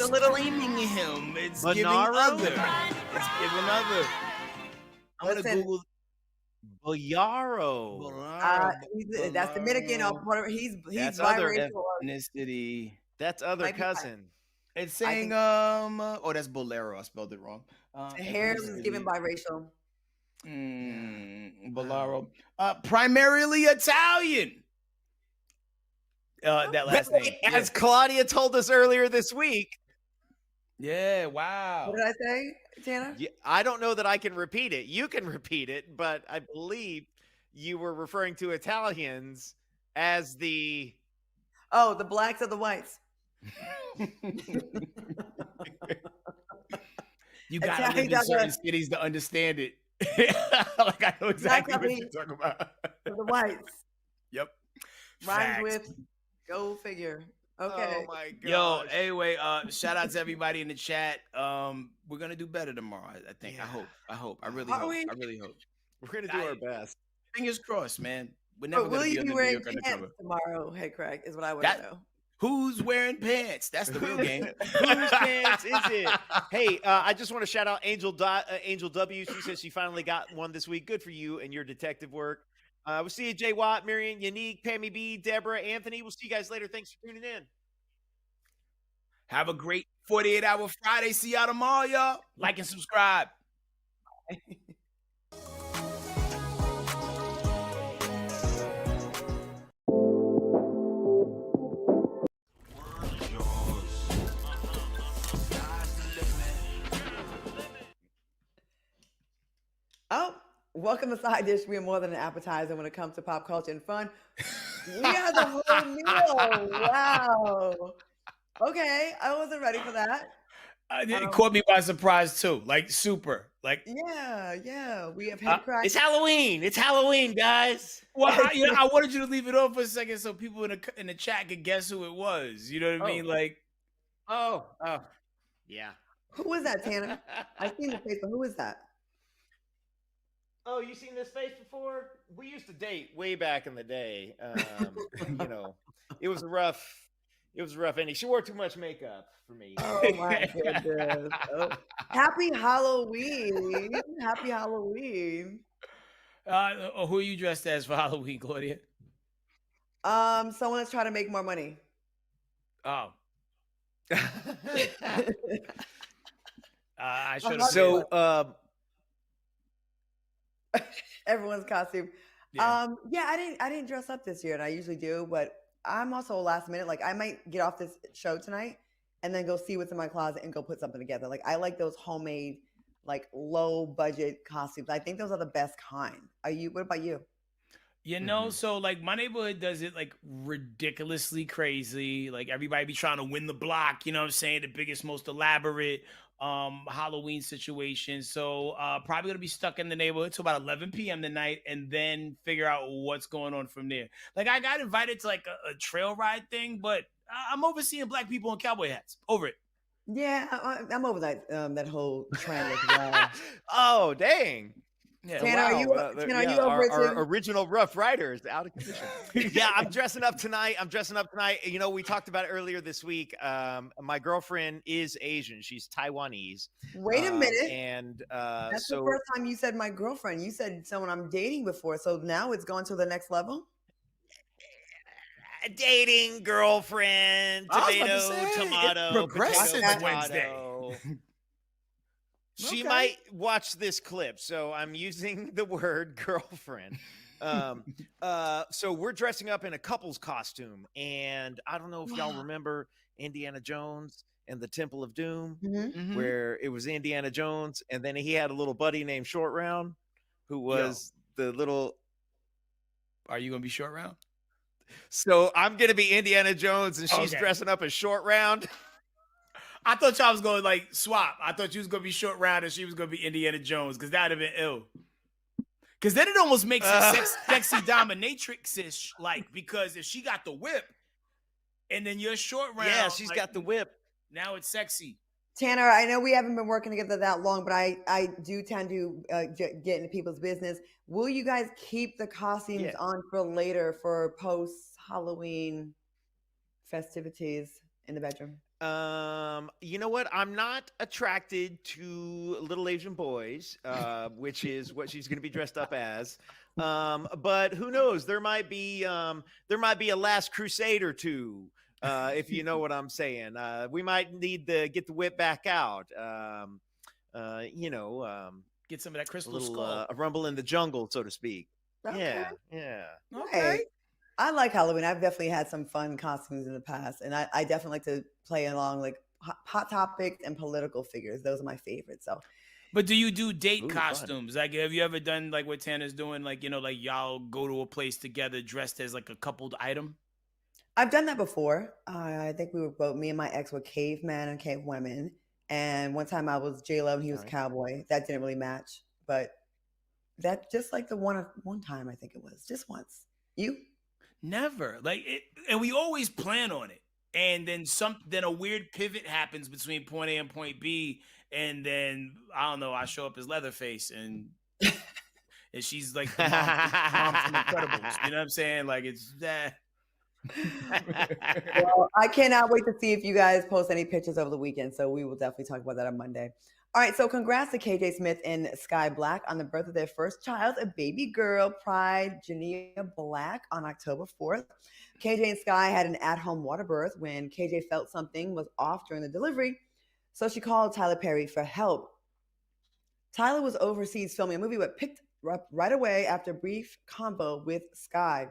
a little blaming him. It's giving Monaro? other. It's giving other. I'm gonna Listen. Google Boyaro. That's Dominican. He's That's other biracial. ethnicity. That's other Might be cousin. It's saying oh, that's Bolero. I spelled it wrong. Hair is given biracial. Bolero. Primarily Italian. That last name. As Claudia told us earlier this week. Yeah, wow. What did I say, Tanner? Yeah, I don't know that I can repeat it. You can repeat it, but I believe you were referring to Italians as the blacks or the whites. You gotta live in certain cities to understand it. Like I know exactly what you're talking about. The whites. Yep. Rhymes with go figure. Okay. Oh my god. Yo, anyway, shout out to everybody in the chat. We're gonna do better tomorrow, I think. Yeah. I hope. I really hope. We're gonna do our best. Fingers crossed, man. We're never Will gonna you be be on the New wearing York pants undercover. tomorrow, Headkrack, is what I want to know. Who's wearing pants? That's the real game. Whose pants is it? Hey, I just want to shout out Angel W. She says she finally got one this week. Good for you and your detective work. We'll see you, Jay Watt, Marion, Unique, Pammy B, Deborah, Anthony. We'll see you guys later. Thanks for tuning in. Have a great 48-hour Friday. See y'all tomorrow, y'all. Like and subscribe. Oh, welcome to Side Dish. We are more than an appetizer when it comes to pop culture and fun. We are the whole meal. Wow. Okay, I wasn't ready for that. It caught me by surprise too. Like super. Like yeah. We have Headkrack. It's Halloween. It's Halloween, guys. Well, I wanted you to leave it on for a second so people in the chat could guess who it was. You know what I mean? Like, yeah. Who is that, Tanner? I've seen the face, but who is that? Oh, you seen this face before? We used to date way back in the day. You know, it was a rough ending. She wore too much makeup for me. Oh my goodness. Happy Halloween. Happy Halloween. who are you dressed as for Halloween, Claudia? Someone that's trying to make more money. Oh. I should have. Everyone's costume. Yeah. I didn't dress up this year, and I usually do, but I'm also last minute. Like I might get off this show tonight and then go see what's in my closet and go put something together. Like I like those homemade, like low budget costumes. I think those are the best kind. What about you? You know, so like my neighborhood does it like ridiculously crazy. Like everybody be trying to win the block, you know what I'm saying? The biggest, most elaborate Halloween situation. So probably gonna be stuck in the neighborhood till about 11 p.m. tonight and then figure out what's going on from there. Like I got invited to like a trail ride thing, but I'm overseeing black people in cowboy hats. Over it. Yeah, I'm over that whole trend as well. Oh, dang. Yeah. Tanner, are you over it too? Our original Rough Riders out of condition. Yeah, I'm dressing up tonight. You know, we talked about it earlier this week. My girlfriend is Asian. She's Taiwanese. Wait a minute. And that's the first time you said my girlfriend. You said someone I'm dating before. So now it's gone to the next level? Dating, girlfriend, tomato, progressive Wednesday. She might watch this clip, so I'm using the word girlfriend. So we're dressing up in a couple's costume, and I don't know if y'all remember Indiana Jones and the Temple of Doom, where it was Indiana Jones, and then he had a little buddy named Short Round, who was the little. Are you gonna be Short Round? So I'm gonna be Indiana Jones, and she's dressing up as Short Round. I thought y'all was going to like swap. I thought you was going to be Short Round and she was going to be Indiana Jones because that would have been ill. Because then it almost makes it sexy dominatrix-ish, like, because if she got the whip and then you're Short Round. Yeah, she's got the whip. Now it's sexy. Tanner, I know we haven't been working together that long, but I do tend to get into people's business. Will you guys keep the costumes on for later for post-Halloween festivities in the bedroom? You know what? I'm not attracted to little Asian boys, which is what she's going to be dressed up as. But who knows? There might be a Last Crusade or two, if you know what I'm saying. We might need to get the whip back out. You know, Get some of that a crystal little skull. a rumble in the jungle, so to speak. Okay. Yeah. Okay. Right. I like Halloween. I've definitely had some fun costumes in the past, and I definitely like to play along like hot topics and political figures. Those are my favorites. So But do you do date Ooh, fun. costumes? Like, have you ever done like what Tanner's doing? Like, like y'all go to a place together dressed as like a coupled item? I've done that before. I think we were both me and my ex were caveman and cavewomen, and one time I was J Lo and he All was right. cowboy. That didn't really match, but that just like the one time I think it was just once. You? Never. Like it, and we always plan on it. And then a weird pivot happens between point A and point B. And then I don't know, I show up as Leatherface and she's like the mom from Incredibles. You know what I'm saying? Like it's that. Well, I cannot wait to see if you guys post any pictures over the weekend. So we will definitely talk about that on Monday. All right. So congrats to KJ Smith and Sky Black on the birth of their first child, a baby girl, Pride Jania Black, on October 4th. KJ and Sky had an at-home water birth when KJ felt something was off during the delivery. So she called Tyler Perry for help. Tyler was overseas filming a movie, but picked up right away after a brief convo with Sky.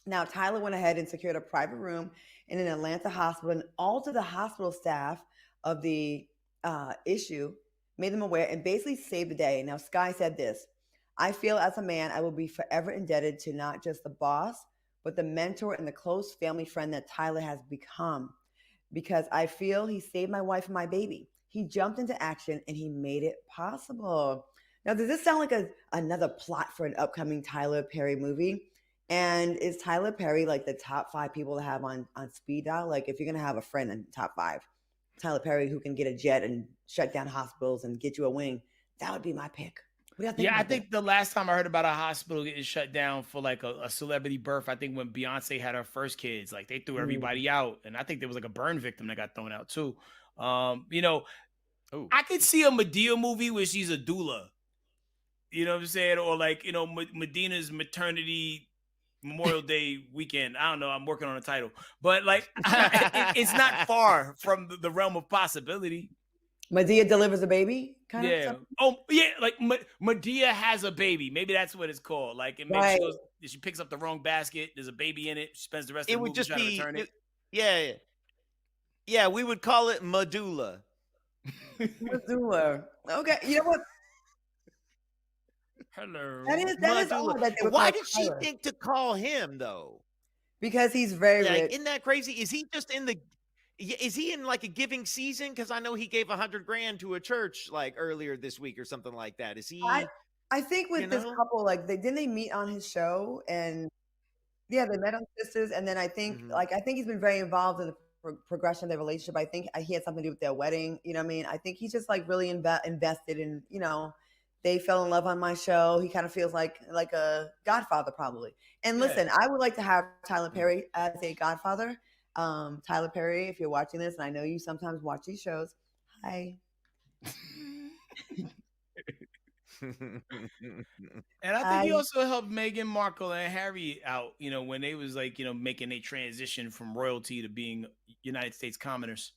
Now, Tyler went ahead and secured a private room in an Atlanta hospital and altered the hospital staff of the issue, made them aware, and basically saved the day. Now, Sky said this: I feel as a man, I will be forever indebted to not just the boss, but the mentor and the close family friend that Tyler has become, because I feel he saved my wife and my baby. He jumped into action and he made it possible. Now, does this sound like another plot for an upcoming Tyler Perry movie? And is Tyler Perry like the top 5 people to have on speed dial? Like, if you're gonna have a friend in top 5, Tyler Perry, who can get a jet and shut down hospitals and get you a wing, that would be my pick. What do you think Yeah, I about that? think the last time I heard about a hospital getting shut down for like a celebrity birth, I think when Beyonce had her first kids, like they threw everybody out, and I think there was like a burn victim that got thrown out too. Ooh. I could see a Medea movie where she's a doula. You know what I'm saying? Or like Medina's maternity Memorial Day weekend. I don't know. I'm working on a title, but like it's not far from the realm of possibility. Medea delivers a baby, kind of Yeah. something? Oh, yeah. Like Medea has a baby. Maybe that's what it's called. Like, and maybe Right. she picks up the wrong basket. There's a baby in it. She spends the rest It of the would movie just trying to be, return it. yeah. We would call it medulla. Medulla. Okay, you know what? Hello. That is Medulla. odd that they would Why call did she Tyler, think to call him though? because he's very Like, rich. isn't that crazy? Is he just in the? Is he in like a giving season? Because I know he gave $100,000 to a church like earlier this week or something like that. Is he? I think with this couple, like didn't they meet on his show? And yeah, they met on Sisters, and then I think he's been very involved in the progression of their relationship. I think he had something to do with their wedding. You know what I mean? I think he's just like really invested in, they fell in love on my show. He kind of feels like a godfather probably. And listen, I would like to have Tyler Perry as a godfather. Tyler Perry, if you're watching this, and I know you sometimes watch these shows, hi. And I think he also helped Meghan Markle and Harry out, when they was like, making a transition from royalty to being United States commoners.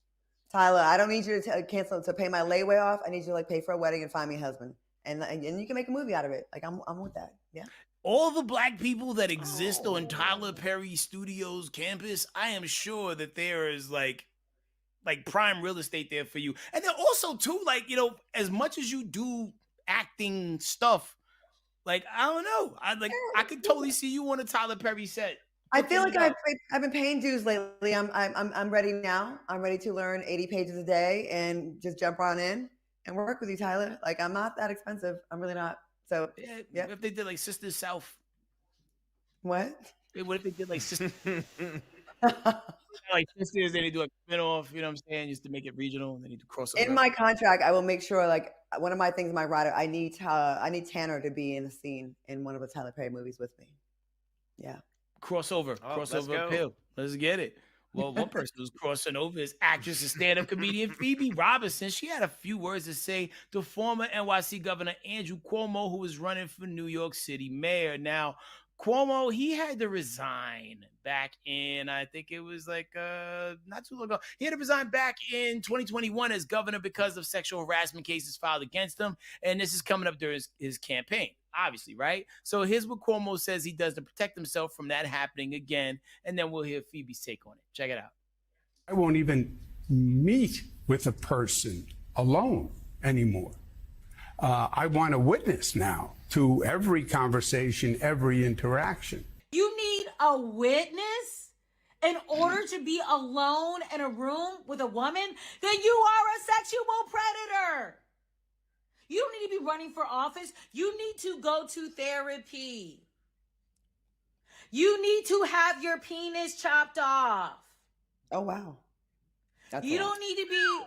Tyler, I don't need you to pay my layaway off. I need you to like pay for a wedding and find me a husband. And you can make a movie out of it. Like I'm with that. Yeah. All the black people that exist on Tyler Perry Studios campus, I am sure that there is like prime real estate there for you. And then also too, like, as much as you do acting stuff, like, I don't know. I could totally see you on a Tyler Perry set. I feel like I've been paying dues lately. I'm ready now. I'm ready to learn 80 pages a day and just jump on in and work with you, Tyler. Like I'm not that expensive. I'm really not. So yeah. If they did like Sisters South. What? What if they did like Sisters? Like Sisters, then they do a spin-off, you know what I'm saying, just to make it regional, and then you do crossover. In my contract, I will make sure, like one of my things in my rider, I need Tanner to be in the scene in one of the Tyler Perry movies with me. Yeah. Crossover appeal. Let's get it. Well, one person who's crossing over is actress and stand-up comedian Phoebe Robinson. She had a few words to say to former NYC Governor Andrew Cuomo, who was running for New York City mayor. Now, Cuomo, he had to resign back in, I think it was like not too long ago. He had to resign back in 2021 as governor because of sexual harassment cases filed against him. And this is coming up during his campaign, obviously, right? So here's what Cuomo says he does to protect himself from that happening again. And then we'll hear Phoebe's take on it. Check it out. I won't even meet with a person alone anymore. I want a witness now to every conversation, every interaction. You need a witness in order to be alone in a room with a woman? Then you are a sexual predator. You don't need to be running for office. You need to go to therapy. You need to have your penis chopped off. Oh, wow. That's You don't need to be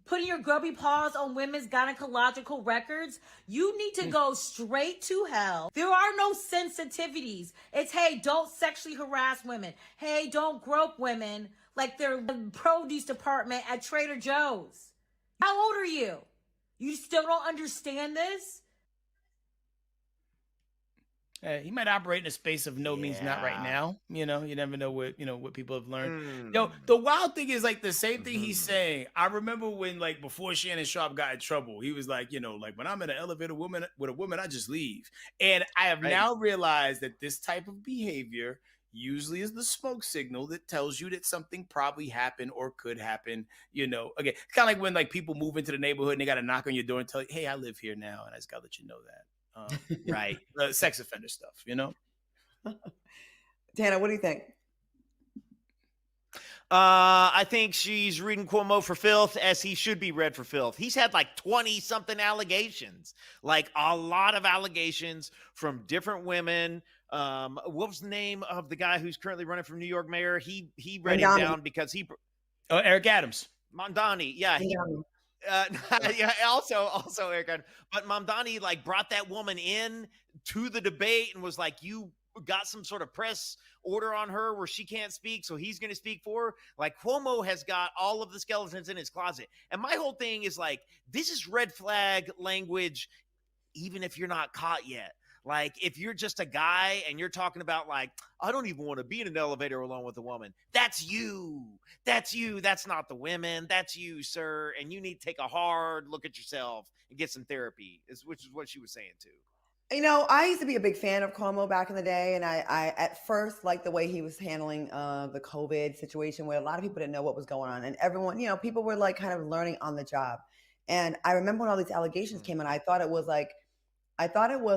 putting your grubby paws on women's gynecological records. You need to go straight to hell. There are no sensitivities. It's, hey, don't sexually harass women. Hey, don't grope women like they're the produce department at Trader Joe's. How old are you? You still don't understand this? He might operate in a space of no means not right now. You know, you never know what people have learned. Yo, the wild thing is like the same thing he's saying. I remember when like before Shannon Sharp got in trouble, he was like, like when I'm in an elevator with a woman, I just leave. And I have now realized that this type of behavior usually is the smoke signal that tells you that something probably happened or could happen. Again, kind of like when like people move into the neighborhood and they got to knock on your door and tell you, hey, I live here now, and I just got to let you know that. Right. Sex offender stuff, Tana, what do you think? I think she's reading Cuomo for filth, as he should be read for filth. He's had like 20 something allegations, like a lot of allegations from different women. What was the name of the guy who's currently running for New York mayor? He read him down because Eric Adams. Mamdani. Yeah. Yeah, also Eric, but Mamdani like brought that woman in to the debate and was like, you got some sort of press order on her where she can't speak, so he's going to speak for her. Like, Cuomo has got all of the skeletons in his closet. And my whole thing is like, this is red flag language, even if you're not caught yet. Like, if you're just a guy and you're talking about like, I don't even want to be in an elevator alone with a woman. That's you. That's you. That's not the women. That's you, sir. And you need to take a hard look at yourself and get some therapy, which is what she was saying too. I used to be a big fan of Cuomo back in the day, and I at first liked the way he was handling the COVID situation, where a lot of people didn't know what was going on, and everyone, people were like kind of learning on the job. And I remember when all these allegations came out, I thought it was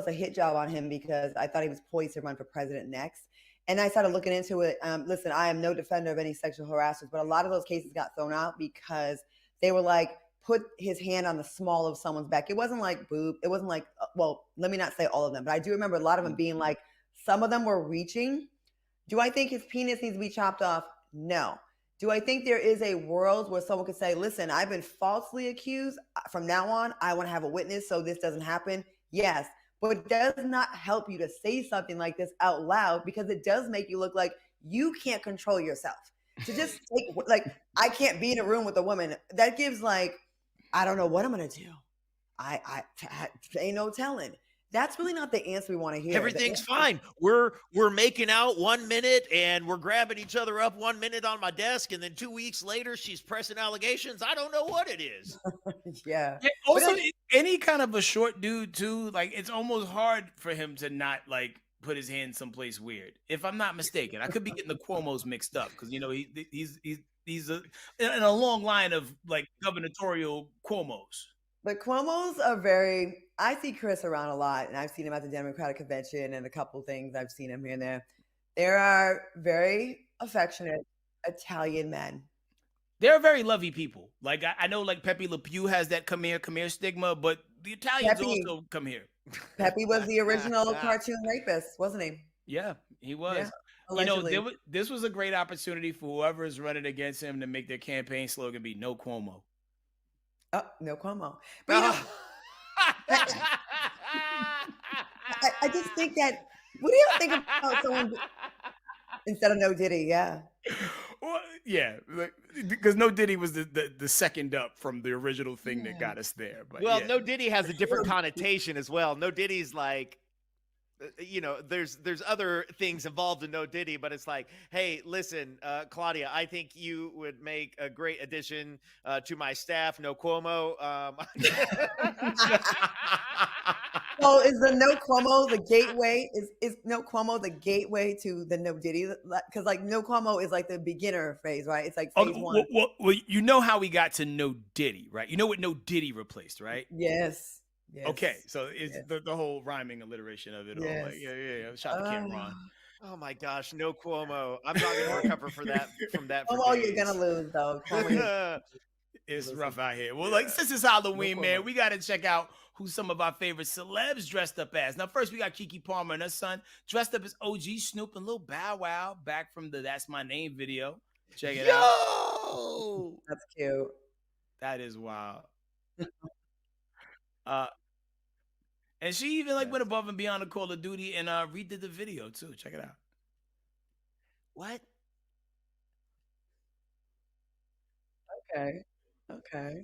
a hit job on him because I thought he was poised to run for president next. And I started looking into it. Listen, I am no defender of any sexual harassers, but a lot of those cases got thrown out because they were like, put his hand on the small of someone's back. It wasn't like boob. It wasn't like, well, let me not say all of them, but I do remember a lot of them being like, some of them were reaching. Do I think his penis needs to be chopped off? No. Do I think there is a world where someone could say, listen, I've been falsely accused. From now on, I want to have a witness so this doesn't happen? Yes. But it does not help you to say something like this out loud, because it does make you look like you can't control yourself. To just take, like, I can't be in a room with a woman. That gives like, I don't know what I'm going to do. I ain't no telling. That's really not the answer we want to hear. Everything's fine. We're making out 1 minute and we're grabbing each other up 1 minute on my desk, and then 2 weeks later she's pressing allegations. I don't know what it is. Yeah. Also, any kind of a short dude too, like it's almost hard for him to not like put his hand someplace weird. If I'm not mistaken, I could be getting the Cuomos mixed up because he's in a long line of like gubernatorial Cuomos. But Cuomo's I see Chris around a lot, and I've seen him at the Democratic convention and a couple things I've seen him here and there. There are very affectionate Italian men. They're very lovey people. Like I know like Pepe Le Pew has that come here stigma, but the Italians also come here. Pepe was the original cartoon rapist, wasn't he? Yeah, he was. Yeah, allegedly. This was a great opportunity for whoever is running against him to make their campaign slogan be "No Cuomo." Oh, no Cuomo. But I just think that, what do you think about someone instead of no Diddy? Yeah. Well, yeah, because No Diddy was the second up from the original thing that Yeah. got us there. But Well, yeah, No Diddy has a different connotation as well. No Diddy's like, there's other things involved in No Diddy, but it's like, hey, listen, Claudia, I think you would make a great addition to my staff. No Cuomo. So is the No Cuomo the gateway? Is No Cuomo the gateway to the No Diddy? Because like No Cuomo is like the beginner phase, right? It's like phase okay, one. well, you know how we got to No Diddy, right? You know what No Diddy replaced, right? Yes. Yes. Okay, so it's Yes. the whole rhyming alliteration of it all. Like, Yes. yeah. Shout out to Cameron. Oh my gosh, no Cuomo. I'm not going to recover from that for Cuomo, you're days. gonna lose though. Cuomo, It's rough out here. Well, like since it's Halloween, No man, Cuomo. we got to check out who some of our favorite celebs dressed up as. Now, first we got Keke Palmer and her son dressed up as OG Snoop and Lil Bow Wow back from the "That's My Name" video. Check it out. Yo! That's cute. That is wild. Uh, and she even like went above and beyond the Call of Duty and redid the video too. Check it out. What? Okay. Okay.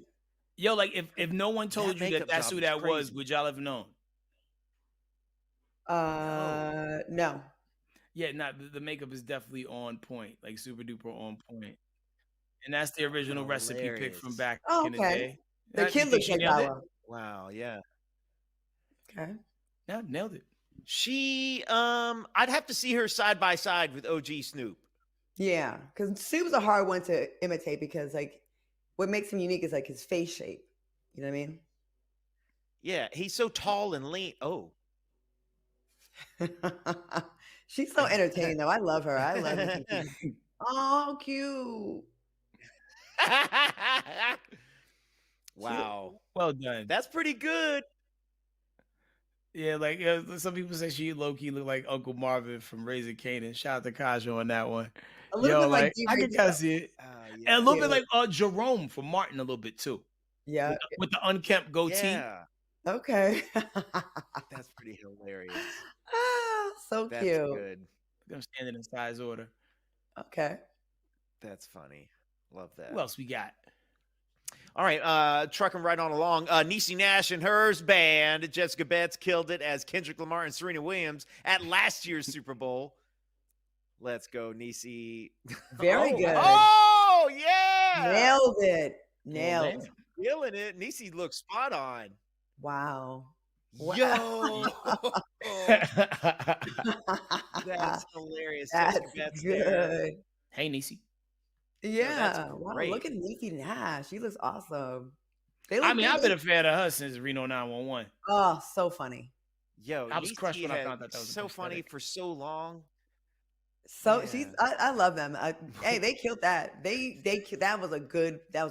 Yo, like if no one told you that makeup that's job who is that was, crazy. would y'all have known? No. Yeah, the makeup is definitely on point, like super duper on point. And that's the original recipe pick from Hilarious. back Oh, in the okay. day. The You kid think looks she like nailed Bow it? Wow. Wow, yeah. Okay. Yeah, nailed it. She I'd have to see her side by side with OG Snoop. Yeah, because Snoop's a hard one to imitate because like what makes him unique is like his face shape. You know what I mean? Yeah, he's so tall and lean. Oh. She's so entertaining though. I love her. I love her. Oh, cute. Wow. Well done. That's pretty good. Yeah, like some people say she low key look like Uncle Marvin from Raising Canaan. Shout out to Kajo on that one. A little Yo, bit like like I can kind of see it, and a little bit Yeah. like Jerome from Martin, a little bit too, Yeah. with the unkempt goatee. Yeah. Okay. That's pretty hilarious. Ah, so That's cute. good. I'm standing in size order. Okay. That's funny. Love that. Who else we got? All right, trucking right on along. Niecy Nash and hers band, Jessica Betts, killed it as Kendrick Lamar and Serena Williams at last year's Super Bowl. Let's go, Niecy. Very good. Oh, yeah. Nailed it. Well, Nailed. damn. Killing it. Niecy looks spot on. Wow. Yo. That's hilarious. That's Jessica Betts there. good. Hey, Niecy. Yeah. Wow. great. Look at Niecy Nash. She looks awesome. They I look mean, I've good. been a fan of her since Reno 911. Oh, so funny. Yo, I was crushed when I had found out that was a so funny prosthetic. for so long. So Yeah. she's I love them. Hey, they killed that. That was a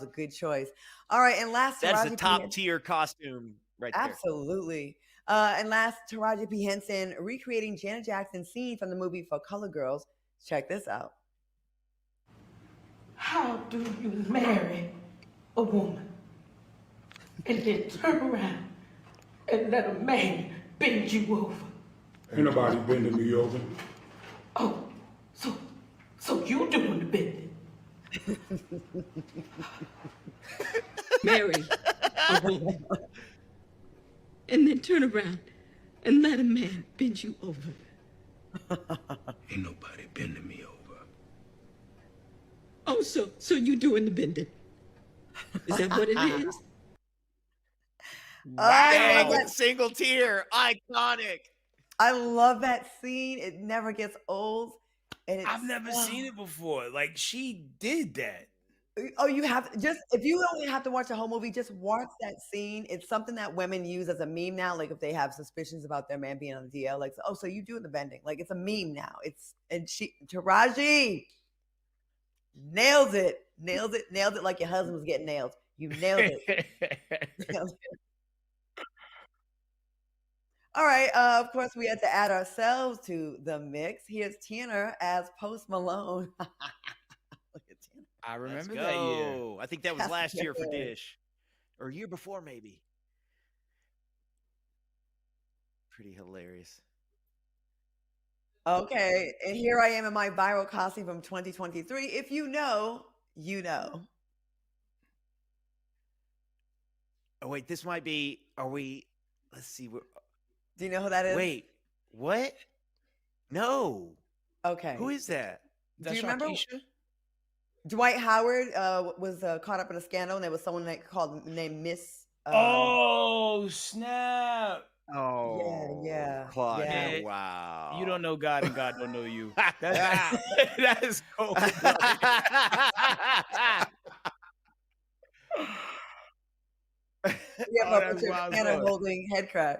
good choice. All right, and last That's Taraji a P. top tier costume right there. Absolutely. And last, Taraji P. Henson recreating Janet Jackson's scene from the movie For Color Girls. Check this out. How do you marry a woman and then turn around and let a man bend you over? Ain't nobody bending me over. Oh, so you doing the bending? Marry a woman and then turn around and let a man bend you over. Ain't nobody bending me over. Oh, so you doing the bending? Is that what it is? I love Dang, that. single tier, iconic. I love that scene. It never gets old. And it's, I've never seen it before. Like she did that. Oh, you have just if you don't have to watch the whole movie, just watch that scene. It's something that women use as a meme now. Like if they have suspicions about their man being on the DL, like, oh, so you doing the bending? Like it's a meme now. Taraji nailed it like your husband was getting nailed. You nailed it. Nailed it. All right. Of course, we had to add ourselves to the mix. Here's Tanner as Post Malone. Look at Tanner. I Let's remember that year. go. I think that was That's last year for good. Dish. Or year before, maybe. Pretty hilarious. Okay, and here I am in my viral costume from 2023. If you know, you know. Oh wait, this might be. Are we? Let's see. Do you know who that is? Wait, what? No. Okay. Who is that? Do you remember? Sharkeisha? Dwight Howard was caught up in a scandal, and there was someone named Miss. Oh snap! Oh, yeah, Claudia. yeah. Wow. You don't know God, and God don't know you. That is cold. Yeah, Oh, but that's picture wild Hannah stuff. holding Headkrack.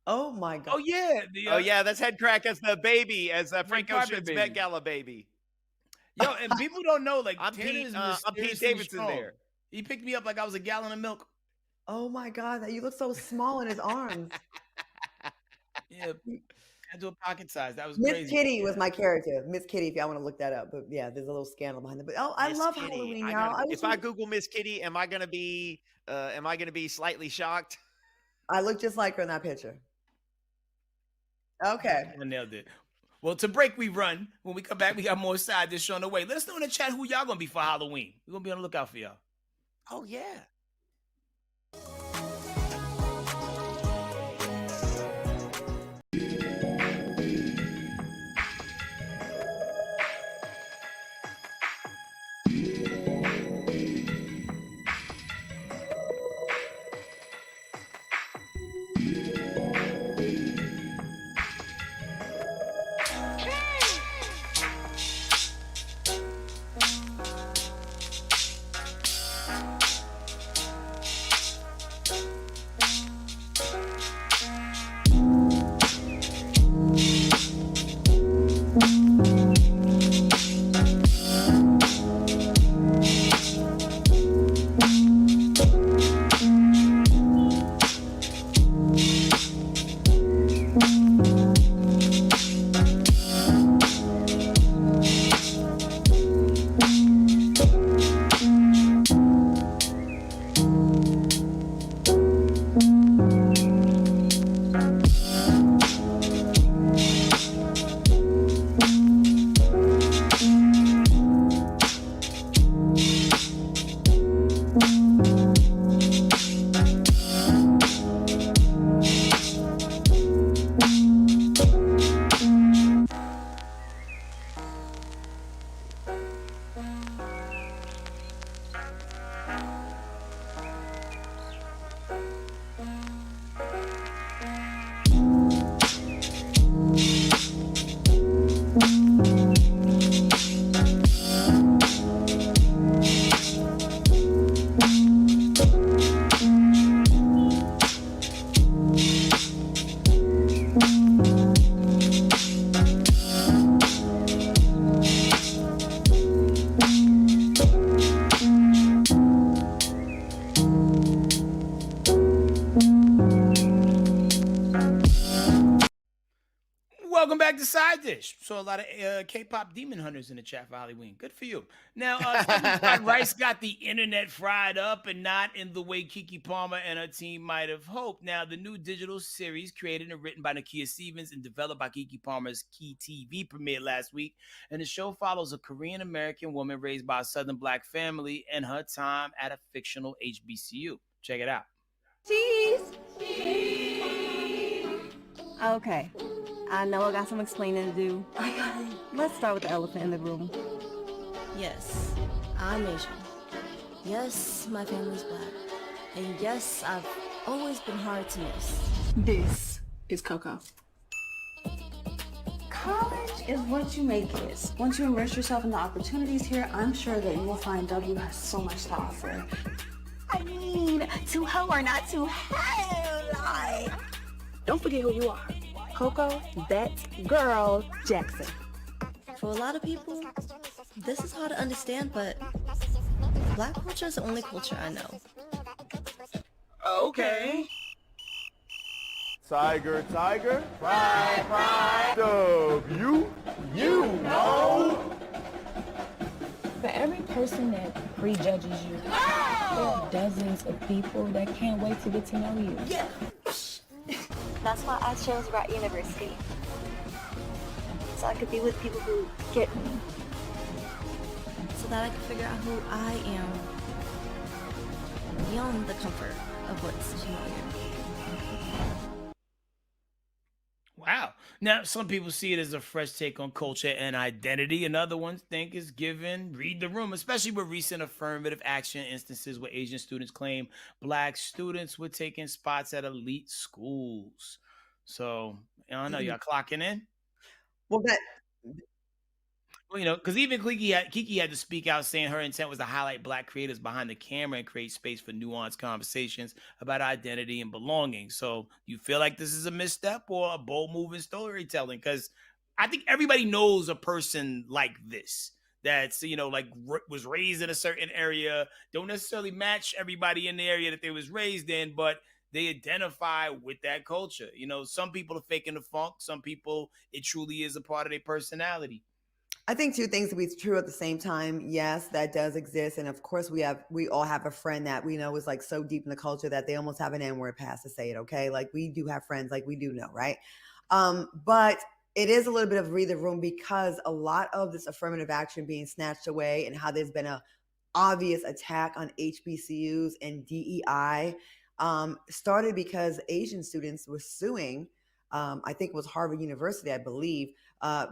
Oh my god! Oh yeah, Oh yeah, that's Headkrack as the baby, as Franco carpet Shoot's baby. Met Gala baby. Yo, and people don't know, like, I'm Tanner Pete, is I'm Pete mysteriously Davidson strong. there. He picked me up like I was a gallon of milk. Oh my god! You look so small in his arms. Yeah, I do a pocket size. That was Miss crazy. Kitty was my character. Miss Kitty, if y'all want to look that up. But yeah, there's a little scandal behind it. But I Miss love Kitty. Halloween, I y'all. gotta- if I Google Miss Kitty, am I gonna be slightly shocked? I look just like her in that picture. Okay. I nailed it. Well, to break, we run. When we come back, we got more side dish on the way. Let us know in the chat who y'all gonna be for Halloween. We're gonna be on the lookout for y'all. Oh yeah. Welcome back to Side Dish. Saw a lot of K-pop demon hunters in the chat for Halloween. Good for you. Now, Fried Rice got the internet fried up, and not in the way Keke Palmer and her team might have hoped. Now, the new digital series, created and written by Nakia Stevens and developed by Keke Palmer's Key TV, premiered last week. And the show follows a Korean-American woman raised by a Southern Black family and her time at a fictional HBCU. Check it out. Cheese! Okay, I know I got some explaining to do. Let's start with the elephant in the room. Yes, I'm Asian. Yes, my family's black. And yes, I've always been hard to miss. This is Coco. College is what you make it. Once you immerse yourself in the opportunities here, I'm sure that you will find W has so much to offer. I mean, too hoe or not too high. Don't forget who you are. Coco, that girl, Jackson. For a lot of people, this is hard to understand, but black culture is the only culture I know. Okay. Tiger, tiger, pride, pride, W, you know. For every person that prejudges you, there are dozens of people that can't wait to get to know you. Yeah. That's why I chose Rat University. so I could be with people who get me. So that I can figure out who I am beyond the comfort of what's familiar. Wow. Now, some people see it as a fresh take on culture and identity, and other ones think it's given read the room, especially with recent affirmative action instances where Asian students claim black students were taking spots at elite schools. So, I don't know, y'all clocking in? Well, that Well, because even Kiki had to speak out saying her intent was to highlight black creators behind the camera and create space for nuanced conversations about identity and belonging. So you feel like this is a misstep or a bold move in storytelling? Because I think everybody knows a person like this that's, like was raised in a certain area, don't necessarily match everybody in the area that they was raised in, but they identify with that culture. Some people are faking the funk. Some people, it truly is a part of their personality. I think two things to be true at the same time. Yes, that does exist, and of course, we all have a friend that we know is like so deep in the culture that they almost have an N-word pass to say it. Okay, like we do have friends, like we do know, right? But it is a little bit of read the room because a lot of this affirmative action being snatched away, and how there's been a obvious attack on HBCUs and DEI, started because Asian students were suing. I think it was Harvard University, I believe,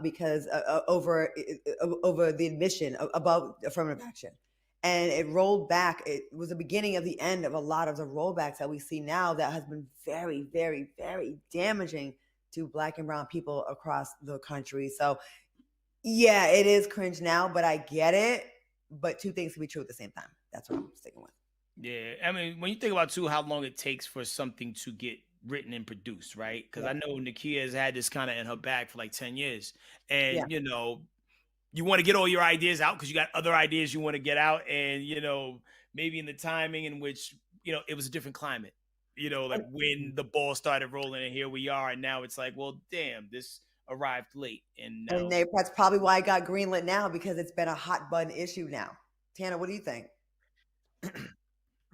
because over the admission about affirmative action, and it rolled back. It was the beginning of the end of a lot of the rollbacks that we see now that has been very, very, very damaging to Black and brown people across the country. So, yeah, it is cringe now, but I get it. But two things can be true at the same time. That's what I'm sticking with. Yeah, I mean, when you think about too how long it takes for something to get written and produced, right? Because I know Nakia has had this kind of in her bag for like 10 years. And, you want to get all your ideas out because you got other ideas you want to get out. And, maybe in the timing in which, it was a different climate, like when the ball started rolling and here we are. And now it's like, well, damn, this arrived late. And now that's probably why I got greenlit now, because it's been a hot button issue now. Tana, what do you think?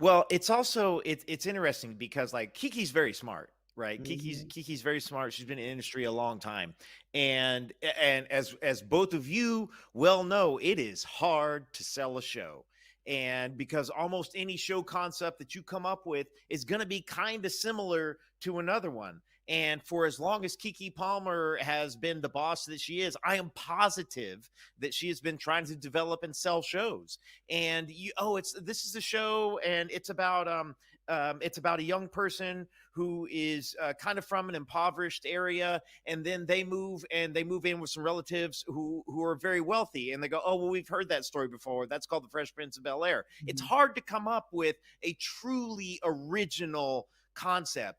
Well, it's also it's interesting because like Kiki's very smart, right? Kiki's very smart. She's been in the industry a long time. And as both of you well know, it is hard to sell a show. And because almost any show concept that you come up with is going to be kind of similar to another one. And for as long as Keke Palmer has been the boss that she is, I am positive that she has been trying to develop and sell shows. And this is a show, and it's about a young person who is kind of from an impoverished area, and then they move in with some relatives who are very wealthy, and they go, oh well, we've heard that story before. That's called The Fresh Prince of Bel-Air. It's hard to come up with a truly original concept.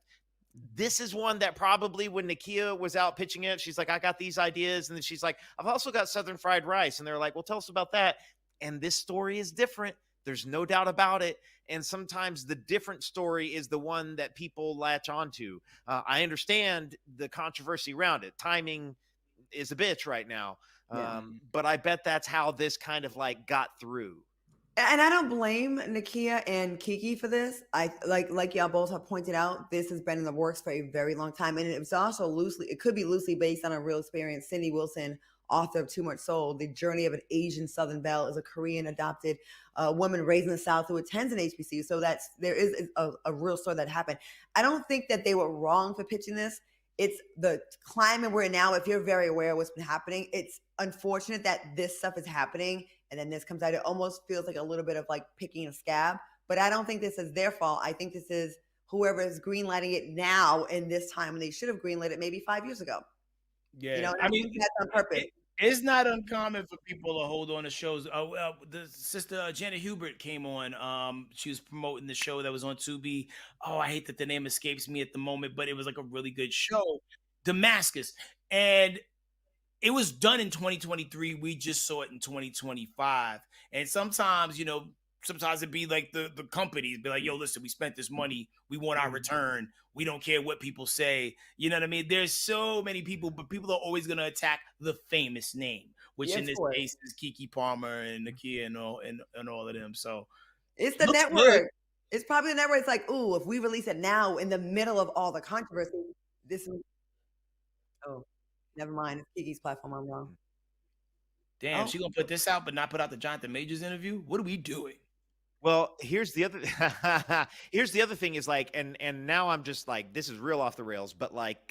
This is one that probably when Nakia was out pitching it, she's like, I got these ideas. And then she's like, I've also got Southern fried rice. And they're like, well, tell us about that. And this story is different. There's no doubt about it. And sometimes the different story is the one that people latch onto. I understand the controversy around it. Timing is a bitch right now. But I bet that's how this kind of like got through. And I don't blame Nakia and Keke for this. I like y'all both have pointed out, this has been in the works for a very long time. And it was also it could be loosely based on a real experience. Cindy Wilson, author of Too Much Soul, The Journey of an Asian Southern Belle, is a Korean adopted woman raised in the South who attends an HBCU. So there is a real story that happened. I don't think that they were wrong for pitching this. It's the climate we're in now. If you're very aware of what's been happening, it's unfortunate that this stuff is happening and then this comes out. It almost feels like a little bit of like picking a scab, but I don't think this is their fault. I think this is whoever is greenlighting it now in this time when they should have greenlit it maybe 5 years ago. Yeah, I mean, that's on purpose. It's not uncommon for people to hold on to shows. The sister Janet Hubert came on. She was promoting the show that was on Tubi. Oh, I hate that the name escapes me at the moment, but it was like a really good show, Damascus. And it was done in 2023. We just saw it in 2025. And sometimes, sometimes it'd be like the companies be like, yo, listen, we spent this money. We want our return. We don't care what people say. You know what I mean? There's so many people, but people are always going to attack the famous name, which in this case is Keke Palmer and Nakia and all of them. So it's the network. Good. It's probably the network. It's like, ooh, if we release it now in the middle of all the controversy, this is, Never mind. It's Kiki's platform. I'm wrong. Damn, Oh, she gonna put this out, but not put out the Jonathan Majors interview. What are we doing? Well, here's the other here's the other thing is like, and now I'm just like, this is real off the rails, but like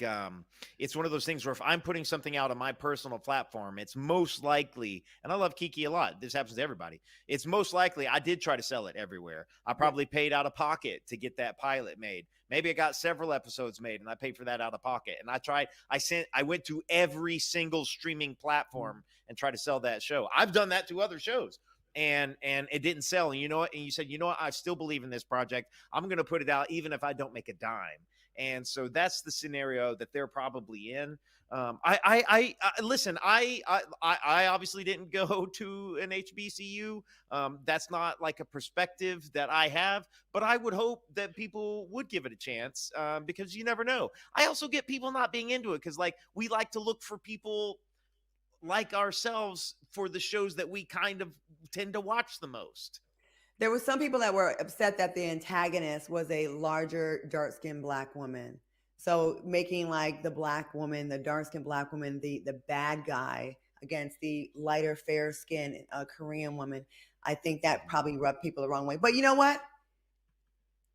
it's one of those things where if I'm putting something out on my personal platform, it's most likely, and I love Kiki a lot, this happens to everybody, it's most likely I did try to sell it everywhere. I probably paid out of pocket to get that pilot made. Maybe I got several episodes made and I paid for that out of pocket. And I went to every single streaming platform and tried to sell that show. I've done that to other shows. And it didn't sell. And you know what? And you said, you know what? I still believe in this project. I'm going to put it out even if I don't make a dime. And so that's the scenario that they're probably in. Listen. I obviously didn't go to an HBCU. That's not like a perspective that I have. But I would hope that people would give it a chance because you never know. I also get people not being into it because like we like to look for people like ourselves for the shows that we kind of tend to watch the most. there were some people that were upset that the antagonist was a larger, dark-skinned black woman. So making like the black woman, the dark-skinned black woman, the bad guy against the lighter, fair-skinned Korean woman, I think that probably rubbed people the wrong way. But you know what?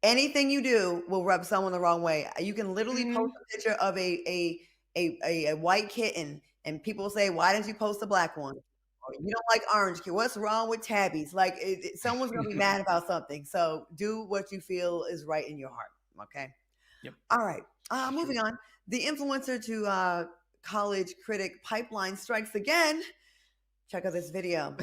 Anything you do will rub someone the wrong way. You can literally post a picture of a white kitten, and people say, "Why didn't you post a black one?" Or, "You don't like orange kid. What's wrong with tabbies?" Like someone's gonna be mad about something. So do what you feel is right in your heart. Okay. Yep. All right. Moving on. The influencer to college critic pipeline strikes again. Check out this video.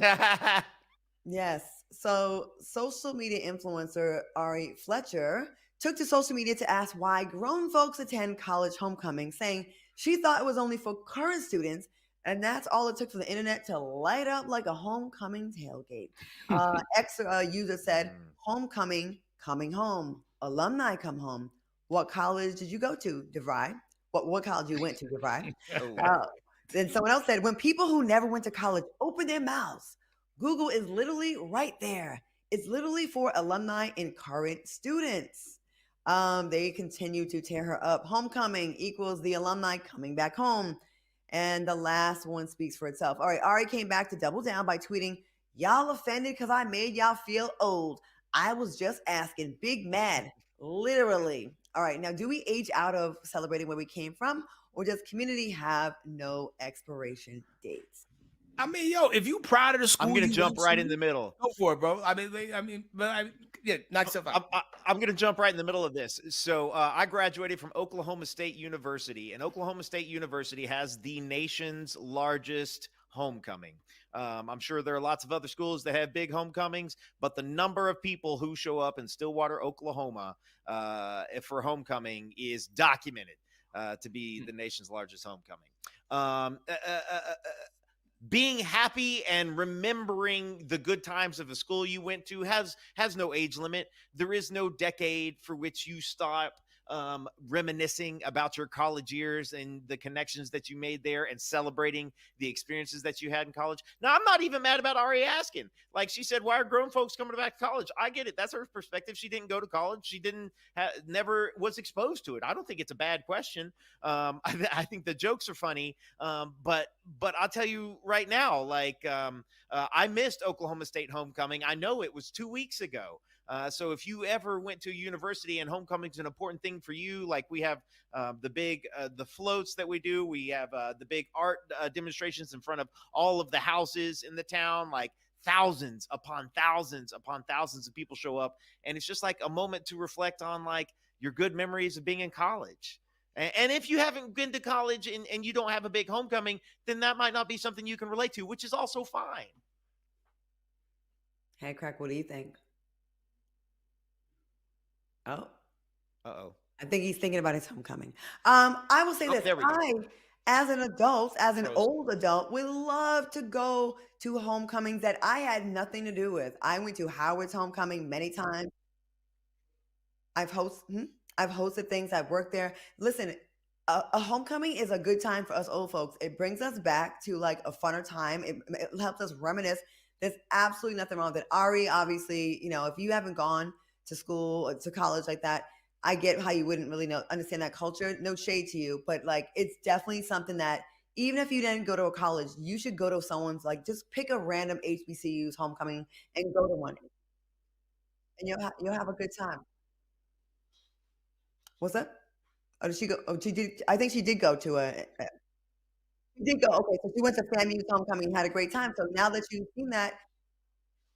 Yes. So social media influencer Ari Fletcher took to social media to ask why grown folks attend college homecoming, saying she thought it was only for current students, and that's all it took for the internet to light up like a homecoming tailgate. Ex user said, "Homecoming, coming home. Alumni come home. What college did you go to, DeVry? What college you went to, DeVry?" Then someone else said, "When people who never went to college open their mouths, Google is literally right there. It's literally for alumni and current students." They continue to tear her up. Homecoming equals the alumni coming back home. And the last one speaks for itself. All right, Ari came back to double down by tweeting, "Y'all offended because I made y'all feel old. I was just asking. Big mad. Literally." All right, now do we age out of celebrating where we came from, or does community have no expiration dates? I mean, yo, if you proud of the school, I'm gonna you jump went right to, in the middle. Go for it, bro. Yeah, knock yourself out. I'm going to jump right in the middle of this. So I graduated from Oklahoma State University, and Oklahoma State University has the nation's largest homecoming. I'm sure there are lots of other schools that have big homecomings, but the number of people who show up in Stillwater, Oklahoma for homecoming is documented to be the nation's largest homecoming. Being happy and remembering the good times of the school you went to has no age limit. There is no decade for which you stop reminiscing about your college years and the connections that you made there and celebrating the experiences that you had in college. Now, I'm not even mad about Ari asking. Like she said, why are grown folks coming back to college? I get it. That's her perspective. She didn't go to college. She never was exposed to it. I don't think it's a bad question. I think the jokes are funny. But I'll tell you right now, like I missed Oklahoma State homecoming. I know it was 2 weeks ago. So if you ever went to a university and homecoming is an important thing for you, like we have the floats that we do, we have the big art demonstrations in front of all of the houses in the town, like thousands upon thousands upon thousands of people show up. And it's just like a moment to reflect on like your good memories of being in college. And if you haven't been to college and you don't have a big homecoming, then that might not be something you can relate to, which is also fine. Headkrack, what do you think? Oh. Uh-oh. I think he's thinking about his homecoming. I will say this. There we go. As an adult, as an old adult, would love to go to homecomings that I had nothing to do with. I went to Howard's homecoming many times. I've hosted things. I've worked there. Listen, a homecoming is a good time for us old folks. It brings us back to like a funner time. It helps us reminisce. There's absolutely nothing wrong with it. Ari, obviously, if you haven't gone to school or to college like that, I get how you wouldn't really understand that culture. No shade to you, but like it's definitely something that even if you didn't go to a college, you should go to someone's, like, just pick a random HBCU's homecoming and go to one, and you'll have a good time. What's that? Oh, did she go? Oh, she did. I think she did go to she did go. Okay, so she went to FAMU's homecoming and had a great time. So now that you've seen that,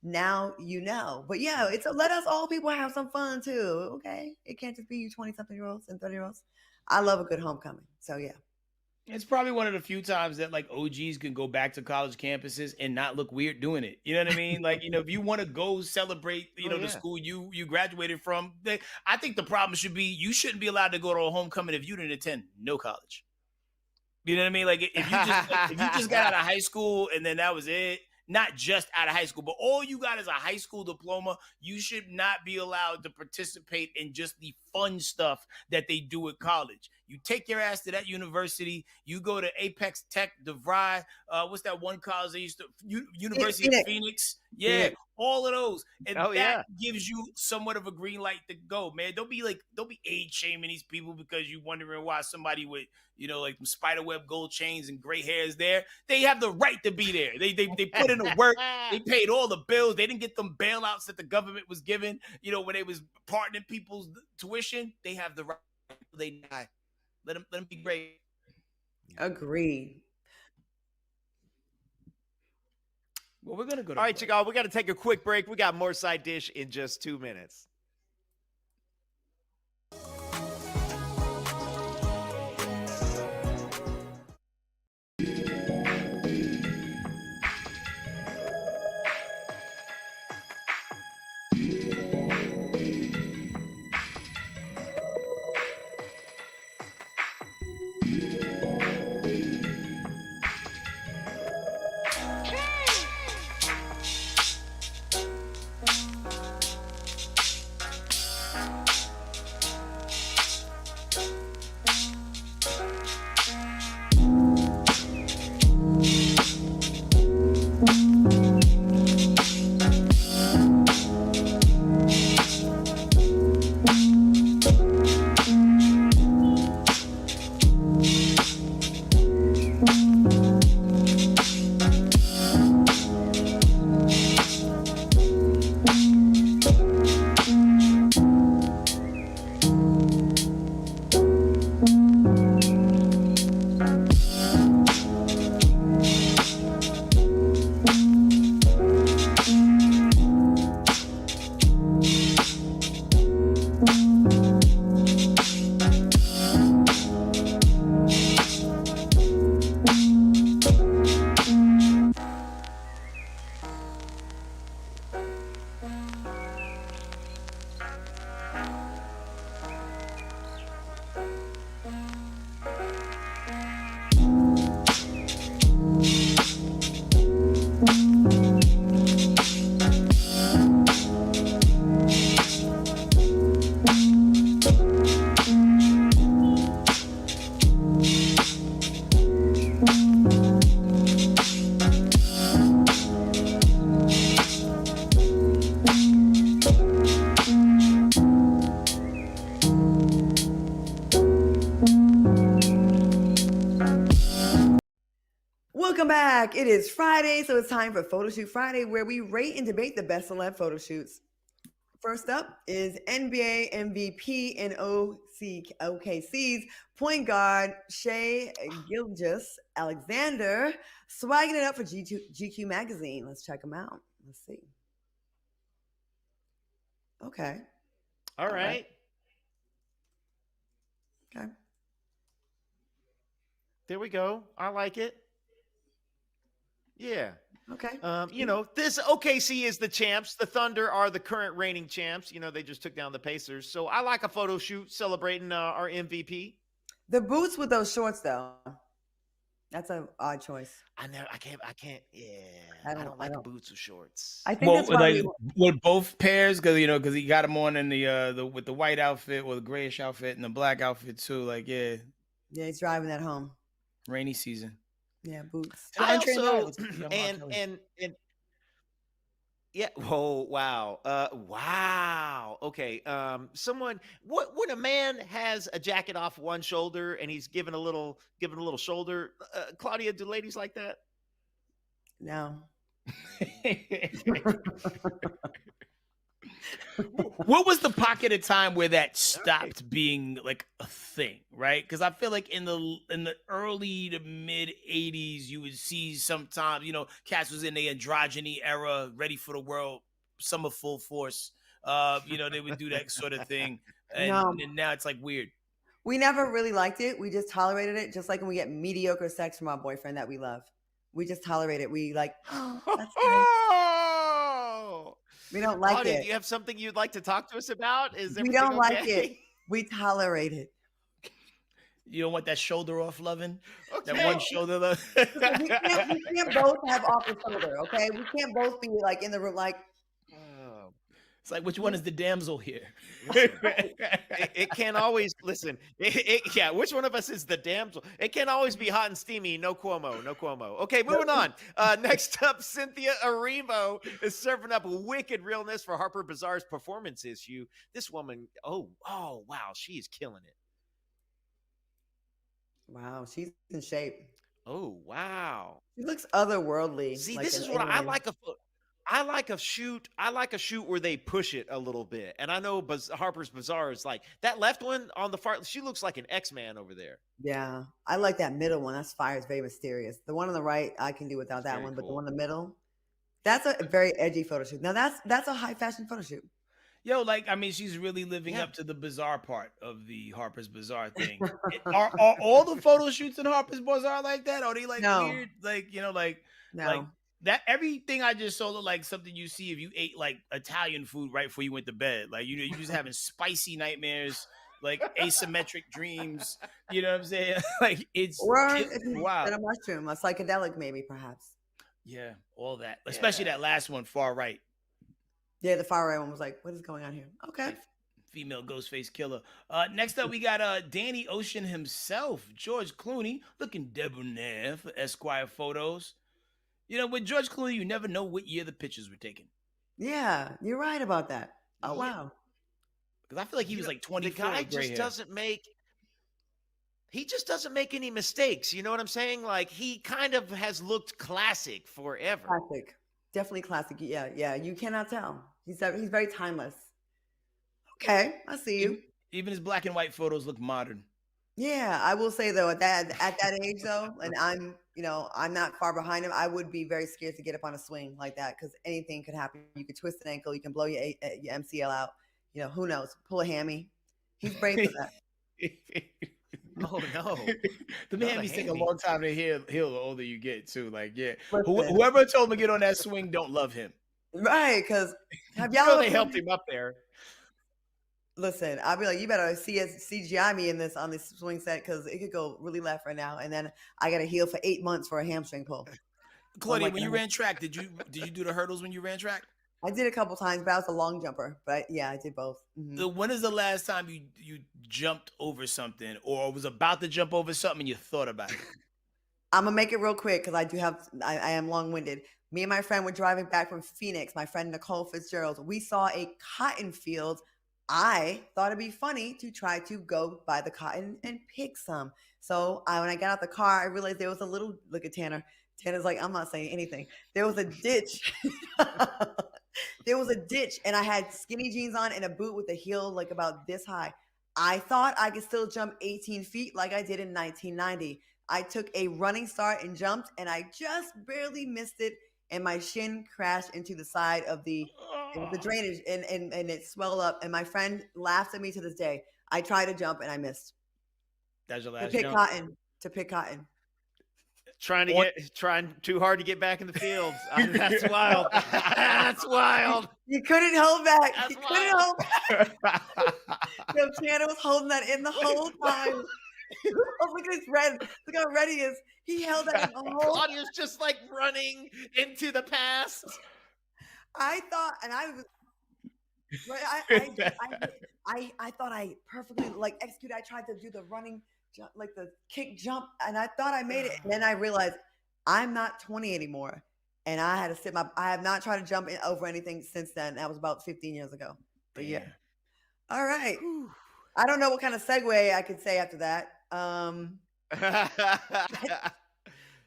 now you know. But yeah, let us all people have some fun too. Okay, it can't just be you 20-something-year-olds and 30-year-olds. I love a good homecoming. So yeah. It's probably one of the few times that like OGs can go back to college campuses and not look weird doing it. You know what I mean? Like, if you want to go celebrate, Oh, the yeah. school you graduated from, I think the problem should be you shouldn't be allowed to go to a homecoming if you didn't attend no college. You know what I mean? Like if you just got out of high school and then that was it, not just out of high school, but all you got is a high school diploma, you should not be allowed to participate in just the fun stuff that they do at college. You take your ass to that university, you go to Apex Tech, DeVry, what's that one college they used to, University of Phoenix? Yeah, Phoenix. all of those. And Oh, that yeah. gives you somewhat of a green light to go, man. Don't be age shaming these people because you're wondering why somebody with, like spiderweb gold chains and gray hairs there. They have the right to be there. They put in the work. They paid all the bills. They didn't get them bailouts that the government was giving, when they was pardoning people's tuition. They have the right. They die. Let them be great. Agreed. Well, we're gonna go to All right, y'all, we got to take a quick break. We got more side dish in just 2 minutes. Welcome back. It is Friday, so it's time for Photoshoot Friday, where we rate and debate the best celeb photo shoots. First up is NBA MVP and OKC's point guard Shai Gilgeous-Alexander swagging it up for GQ magazine. Let's check him out. Let's see. Okay. All right. Okay. There we go. I like it. Yeah. Okay. This OKC is the champs. The Thunder are the current reigning champs. They just took down the Pacers. So I like a photo shoot celebrating our MVP. The boots with those shorts, though. That's an odd choice. I can't. Yeah. I don't like boots with shorts. I think that's why with both pairs, because he got them on in the with the white outfit or the grayish outfit and the black outfit too. Like, yeah. Yeah, he's driving that home. Rainy season. Yeah, boots. I also and Yeah. Oh, wow. Wow. Okay. Someone. What when a man has a jacket off one shoulder and he's giving a little shoulder? Claudia, do ladies like that? No. What was the pocket of time where that stopped being like a thing, right? Because I feel like in the early to mid '80s, you would see sometimes, cats was in the androgyny era, ready for the world, summer full force. They would do that sort of thing, and, No. and now it's like weird. We never really liked it. We just tolerated it, just like when we get mediocre sex from our boyfriend that we love. We just tolerate it. We like, oh, that's nice. Oh, We don't like Claudia, it. do you have something you'd like to talk to us about? Is We everything don't like okay? it. We tolerate it. You don't want that shoulder off loving, that Okay. one shoulder love. We can't both have off the shoulder, okay? We can't both be like in the room like, Oh. It's like, which one is the damsel here? It can't always listen. Yeah, which one of us is the damsel? It can't always be hot and steamy. No Cuomo, no Cuomo. Okay, moving on. Next up, Cynthia Erivo is serving up wicked realness for Harper Bazaar's performance issue. This woman, oh wow, she is killing it. wow, she's in shape. Oh wow. She looks otherworldly. See, like this an is what I alien. like. I like a shoot. I like a shoot where they push it a little bit. And I know Harper's Bazaar is like that left one on the far. She looks like an X-Man over there. Yeah, I like that middle one. That's fire. It's very mysterious. The one on the right, I can do without that very one, but the cool. one in the middle, that's a very edgy photo shoot. Now that's a high fashion photo shoot. Yo, she's really living Yeah. up to the bizarre part of the Harper's Bazaar thing. Are all the photo shoots in Harper's Bazaar like that? Are they like No. weird? Like No. that everything I just saw looked like something you see if you ate like Italian food right before you went to bed. Like, you just having spicy nightmares, like asymmetric dreams. You know what I'm saying? Like Or it's if you wow. get a mushroom, a psychedelic maybe, perhaps. Yeah, all that. Especially Yeah. that last one, far right. Yeah, the far right one was like, what is going on here? Okay. Female Ghostface killer. Next up, we got Danny Ocean himself, George Clooney, looking debonair for Esquire photos. With George Clooney, you never know what year the pictures were taken. Yeah, you're right about that. Oh, Yeah. wow. Because I feel like he was like 24. The guy with gray just hair. doesn't make. He just doesn't make any mistakes. You know what I'm saying? Like he kind of has looked classic forever. Classic. Definitely classic. Yeah. You cannot tell. He's very timeless. Okay, I see you. Even his black and white photos look modern. Yeah, I will say though, at that age though, and I'm not far behind him. I would be very scared to get up on a swing like that because anything could happen. You could twist an ankle, you can blow your MCL out. Who knows? Pull a hammy. He's brave for that. Oh no. The Not a hammies take a hammy. long time to heal the older you get too. Like, yeah. Listen. Whoever told him to get on that swing don't love him. Right? Because have You y'all know they ever- helped him up there. Listen, I'll be like, you better CGI me on this swing set because it could go really left right now, and then I got to heal for 8 months for a hamstring pull. Claudia, my when you goodness. ran track, did you do the hurdles when you ran track? I did a couple times, but I was a long jumper. But yeah, I did both. Mhm. When is the last time you jumped over something or was about to jump over something and you thought about it? I'm gonna make it real quick because I am long winded. Me and my friend were driving back from Phoenix. My friend Nicole Fitzgerald. We saw a cotton field. I thought it'd be funny to try to go buy the cotton and pick some. So when I got out the car, I realized there was a little look at Tanner. Tanner's like, I'm not saying anything. There was a ditch. There was a ditch, and I had skinny jeans on and a boot with a heel like about this high. I thought I could still jump 18 feet like I did in 1990. I took a running start and jumped, and I just barely missed it, and my shin crashed into the side of the drainage, and it swelled up. And my friend laughs at me to this day. I tried to jump, and I missed. That's your To last pick jump? cotton. To pick cotton. Trying too hard to get back in the fields. That's wild. That's wild. You couldn't hold back. That's You couldn't hold back. Yo, Tanner was holding that in the whole time. Oh, look at his red. Look how red he is. He held that in the whole. Claudia's just like running into the past. I thought, and I was. I thought I perfectly executed. I tried to do the running jump, like the kick jump, and I thought I made it. And then I realized I'm not 20 anymore, and I had to sit I have not tried to jump over anything since then. That was about 15 years ago. But yeah. All right. I don't know what kind of segue I could say after that.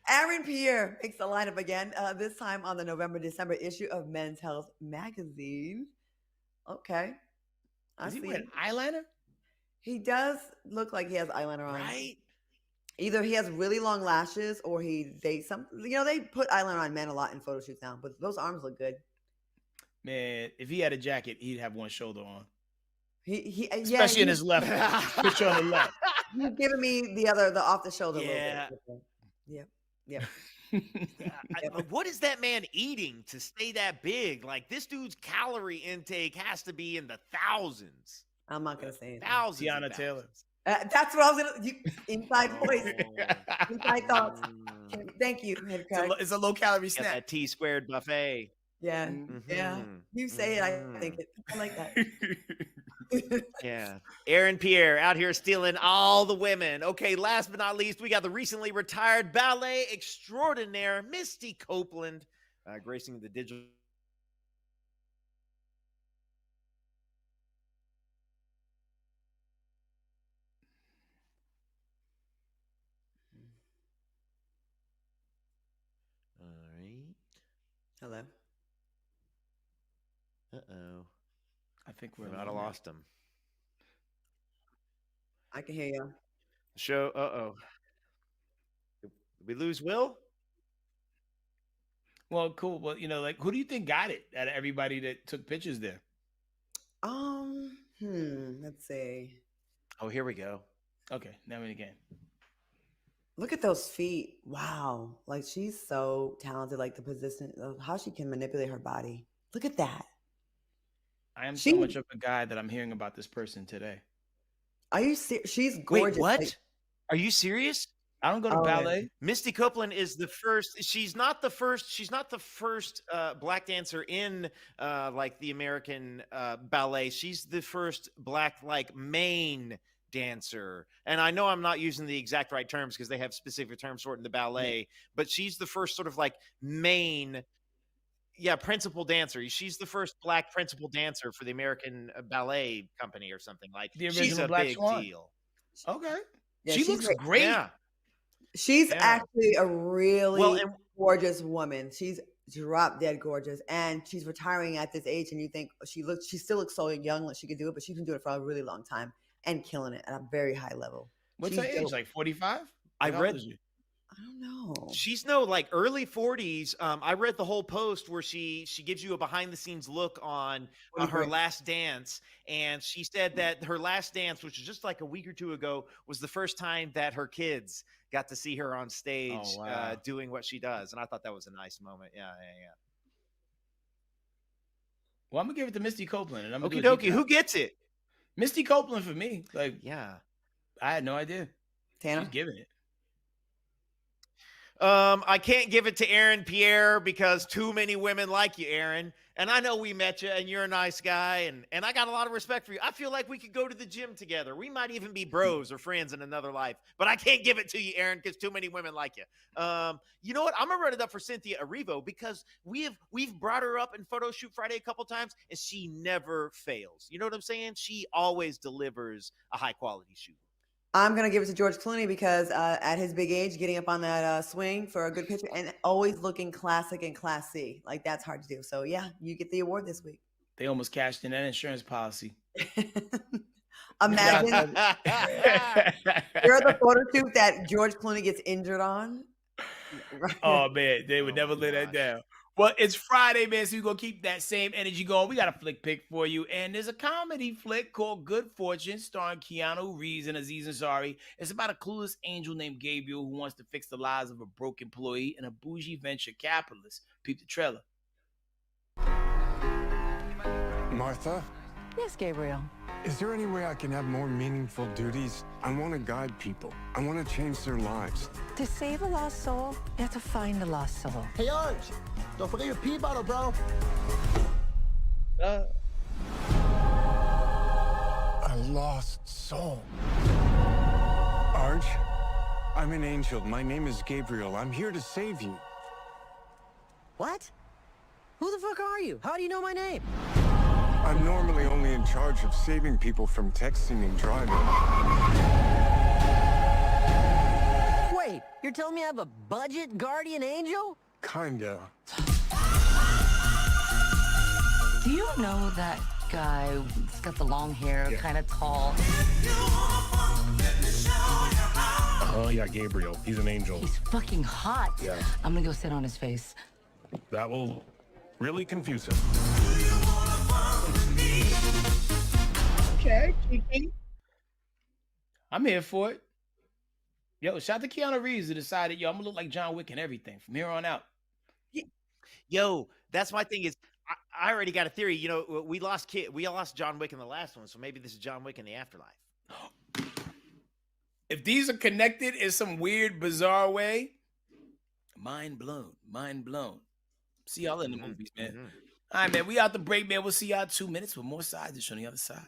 Aaron Pierre makes the lineup again, this time on the November-December issue of Men's Health magazine. Okay. Is he wearing eyeliner? He does look like he has eyeliner on. Right? Either he has really long lashes or they put eyeliner on men a lot in photo shoots now, but those arms look good. Man, if he had a jacket, he'd have one shoulder on. Especially in his left picture on the left. He's giving me the off the shoulder a little bit. Yep. What is that man eating to stay that big? Like, this dude's calorie intake has to be in the thousands. I'm not gonna say it. Thousands. Tiana Taylor. That's what I was gonna. Inside voice, inside thoughts. Thank you, Headkrack. It's a low calorie snack. That T squared buffet. Yeah, yeah. You say it, I think it. I like that. Yeah. Aaron Pierre out here stealing all the women. Okay, last but not least, we got the recently retired ballet extraordinaire, Misty Copeland, gracing the digital. All right. Hello. Uh-oh. I think we might have lost him. I can hear you. Show. Uh-oh. Did we lose Will? Well, cool. Well, who do you think got it out of everybody that took pictures there? Let's see. Oh, here we go. Okay, now we again. Look at those feet. Wow. Like, she's so talented, like the position of how she can manipulate her body. Look at that. I am so much of a guy that I'm hearing about this person today. Are you serious? She's gorgeous. Wait, what? Like, are you serious? I don't go to ballet. Misty Copeland is the first. She's not the first. She's not the first black dancer in like the American ballet. She's the first black main dancer. And I know I'm not using the exact right terms because they have specific terms for it in the ballet. But she's the first sort of main. Yeah, principal dancer. She's the first black principal dancer for the American ballet company or something. She's a Black big Swan. deal. Okay. Yeah, she looks great. Yeah. She's actually a really and gorgeous woman. She's drop dead gorgeous, and she's retiring at this age. And you think she still looks so young, like she could do it, but she's been doing it for a really long time and killing it at a very high level. What's her age? Like 45? I read. I don't know. She's early 40s. I read the whole post where she gives you a behind the scenes look on her last dance, and she said that her last dance, which was just like a week or two ago, was the first time that her kids got to see her on stage doing what she does, and I thought that was a nice moment. Yeah. Well, I'm gonna give it to Misty Copeland, and I'm Okie dokie. Who gets it? Misty Copeland for me. Yeah, I had no idea. Tana? She's giving it. I can't give it to Aaron Pierre because too many women like you, Aaron. And I know we met you and you're a nice guy and I got a lot of respect for you. I feel like we could go to the gym together. We might even be bros or friends in another life, but I can't give it to you, Aaron, because too many women like you. You know what? I'm gonna run it up for Cynthia Erivo because we've brought her up in Photoshoot Friday a couple times and she never fails. You know what I'm saying? She always delivers a high quality shoot. I'm going to give it to George Clooney because at his big age, getting up on that swing for a good picture and always looking classic and classy. Like, that's hard to do. So, yeah, you get the award this week. They almost cashed in that insurance policy. Imagine you're the photo shoot that George Clooney gets injured on. Oh, man, they would never let that down. Well, it's Friday, man, so we're going to keep that same energy going. We got a flick pick for you, and there's a comedy flick called Good Fortune starring Keanu Reeves and Aziz Ansari. It's about a clueless angel named Gabriel who wants to fix the lives of a broke employee and a bougie venture capitalist. Peep the trailer. Martha? Yes, Gabriel. Is there any way I can have more meaningful duties? I want to guide people. I want to change their lives. To save a lost soul, you have to find a lost soul. Hey, Arch, don't forget your pee bottle, bro. A lost soul. Arch, I'm an angel. My name is Gabriel. I'm here to save you. What? Who the fuck are you? How do you know my name? I'm normally only in charge of saving people from texting and driving. Wait, you're telling me I have a budget guardian angel? Kinda. Do you know that guy? He's got the long hair, kind of tall. Oh, yeah, Gabriel. He's an angel. He's fucking hot. Yeah. I'm gonna go sit on his face. That will really confuse him. Okay, Kiki. I'm here for it. Yo, shout out to Keanu Reeves who decided, yo, I'm gonna look like John Wick and everything from here on out. Yo, that's my thing is I already got a theory. You know, we lost John Wick in the last one, so maybe this is John Wick in the afterlife. If these are connected in some weird, bizarre way, mind blown, mind blown. See y'all in the movies, man. All right, man. We out the break, man. We'll see y'all in 2 minutes with more side dish on the other side.